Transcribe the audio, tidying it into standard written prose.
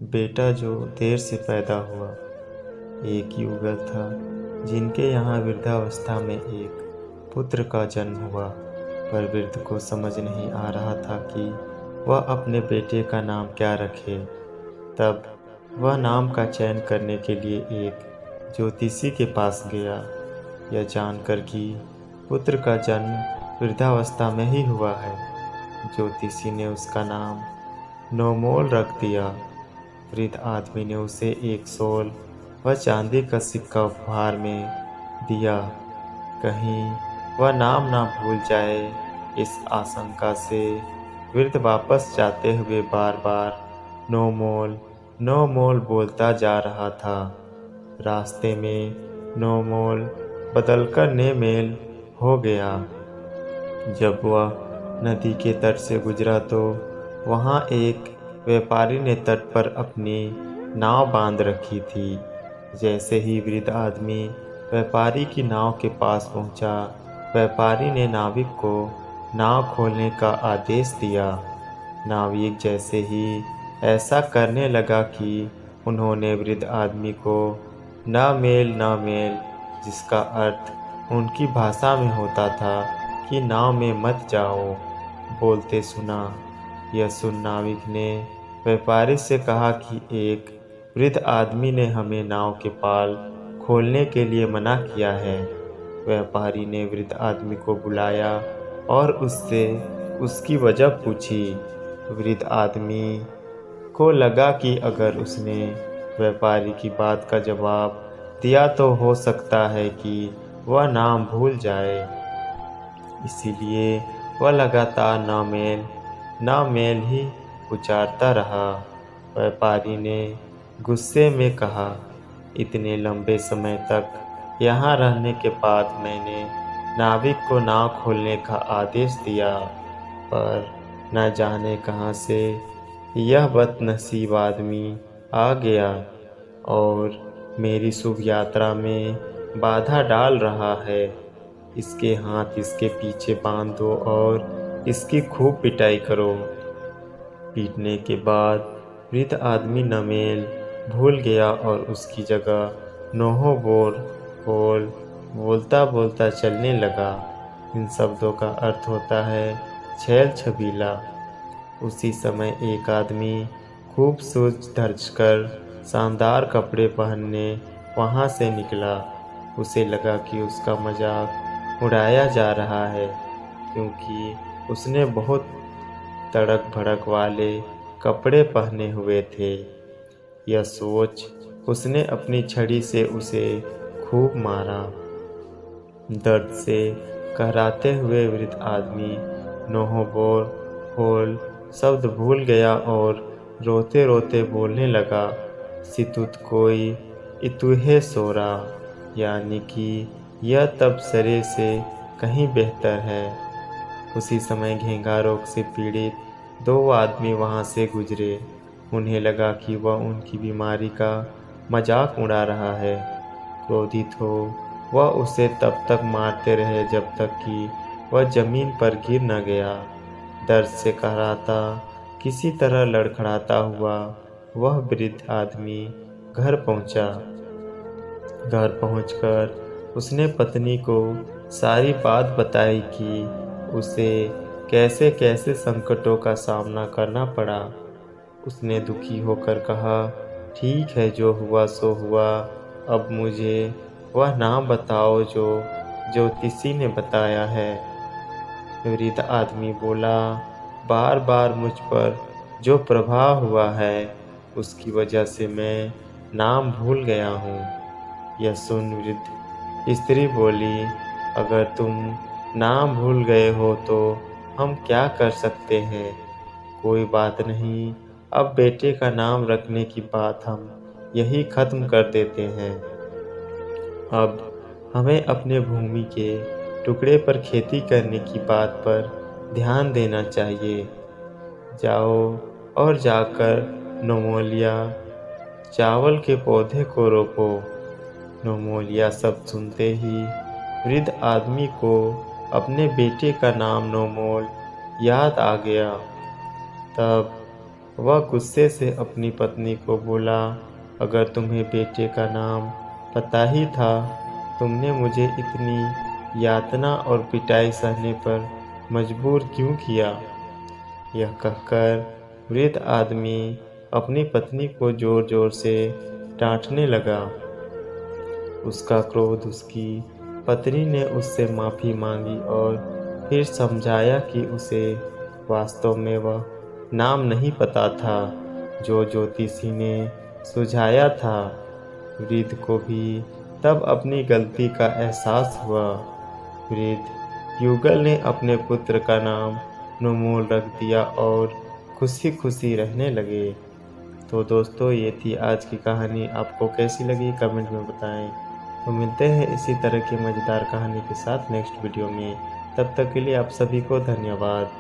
बेटा जो देर से पैदा हुआ। एक युगल था जिनके यहाँ वृद्धावस्था में एक पुत्र का जन्म हुआ, पर वृद्ध को समझ नहीं आ रहा था कि वह अपने बेटे का नाम क्या रखे। तब वह नाम का चयन करने के लिए एक ज्योतिषी के पास गया। यह जानकर कि पुत्र का जन्म वृद्धावस्था में ही हुआ है, ज्योतिषी ने उसका नाम नोमोल रख दिया। वृद्ध आदमी ने उसे एक सोल व चांदी का सिक्का उपहार में दिया, कहीं वह नाम ना भूल जाए। इस आशंका से वृद्ध वापस जाते हुए बार बार नोमोल नोमोल बोलता जा रहा था। रास्ते में नोमोल बदलकर नेमेल हो गया। जब वह नदी के तट से गुजरा तो वहाँ एक व्यापारी ने तट पर अपनी नाव बांध रखी थी। जैसे ही वृद्ध आदमी व्यापारी की नाव के पास पहुंचा, व्यापारी ने नाविक को नाव खोलने का आदेश दिया। नाविक जैसे ही ऐसा करने लगा कि उन्होंने वृद्ध आदमी को ना मेल, जिसका अर्थ उनकी भाषा में होता था कि नाव में मत जाओ, बोलते सुना। यह सुन नाविक ने व्यापारी से कहा कि एक वृद्ध आदमी ने हमें नाव के पाल खोलने के लिए मना किया है। व्यापारी ने वृद्ध आदमी को बुलाया और उससे उसकी वजह पूछी। वृद्ध आदमी को लगा कि अगर उसने व्यापारी की बात का जवाब दिया तो हो सकता है कि वह नाम भूल जाए। इसीलिए वह लगातार नामेल ही उच्चारता रहा। व्यापारी ने गुस्से में कहा, इतने लंबे समय तक यहाँ रहने के बाद मैंने नाविक को नाव खोलने का आदेश दिया, पर न जाने कहाँ से यह बदनसीब आदमी आ गया और मेरी शुभ यात्रा में बाधा डाल रहा है। इसके हाथ इसके पीछे बांध दो और इसकी खूब पिटाई करो। पीटने के बाद वृद्ध आदमी नमेल भूल गया और उसकी जगह नोहो बोल बोलता बोलता चलने लगा। इन शब्दों का अर्थ होता है छैल छबीला। उसी समय एक आदमी खूब सोच धर्ज कर शानदार कपड़े पहनने वहाँ से निकला। उसे लगा कि उसका मजाक उड़ाया जा रहा है, क्योंकि उसने बहुत तड़क भड़क वाले कपड़े पहने हुए थे। यह सोच उसने अपनी छड़ी से उसे खूब मारा। दर्द से कहराते हुए वृद्ध आदमी नोहो बोल शब्द भूल गया और रोते रोते बोलने लगा, सितुत कोई इतुहे सोरा, यानी कि यह तब सरे से कहीं बेहतर है। उसी समय घेंघा रोग से पीड़ित दो आदमी वहाँ से गुजरे। उन्हें लगा कि वह उनकी बीमारी का मजाक उड़ा रहा है। क्रोधित हो वह उसे तब तक मारते रहे जब तक कि वह जमीन पर गिर न गया। दर्द से कहराता किसी तरह लड़खड़ाता हुआ वह वृद्ध आदमी घर पहुंचा। घर पहुंचकर उसने पत्नी को सारी बात बताई कि उसे कैसे कैसे संकटों का सामना करना पड़ा। उसने दुखी होकर कहा, ठीक है, जो हुआ सो हुआ। अब मुझे वह नाम बताओ जो ज्योतिषी ने बताया है। वृद्ध आदमी बोला, बार बार मुझ पर जो प्रभाव हुआ है उसकी वजह से मैं नाम भूल गया हूँ। यह सुन वृद्ध स्त्री बोली, अगर तुम नाम भूल गए हो तो हम क्या कर सकते हैं। कोई बात नहीं, अब बेटे का नाम रखने की बात हम यही खत्म कर देते हैं। अब हमें अपने भूमि के टुकड़े पर खेती करने की बात पर ध्यान देना चाहिए। जाओ और जाकर नोमोलिया चावल के पौधे को रोपो। नोमोलिया शब्द सुनते ही वृद्ध आदमी को अपने बेटे का नाम नोमोल याद आ गया। तब वह गुस्से से अपनी पत्नी को बोला, अगर तुम्हें बेटे का नाम पता ही था, तुमने मुझे इतनी यातना और पिटाई सहने पर मजबूर क्यों किया। यह कहकर वृद्ध आदमी अपनी पत्नी को जोर जोर से डांटने लगा। उसका क्रोध उसकी पत्नी ने उससे माफ़ी मांगी और फिर समझाया कि उसे वास्तव में वह नाम नहीं पता था जो ज्योतिषी ने सुझाया था। वृद्ध को भी तब अपनी गलती का एहसास हुआ। वृद्ध युगल ने अपने पुत्र का नाम नुमोल रख दिया और खुशी खुशी रहने लगे। तो दोस्तों, ये थी आज की कहानी। आपको कैसी लगी कमेंट में बताएं। तो मिलते हैं इसी तरह की मज़ेदार कहानी के साथ नेक्स्ट वीडियो में। तब तक के लिए आप सभी को धन्यवाद।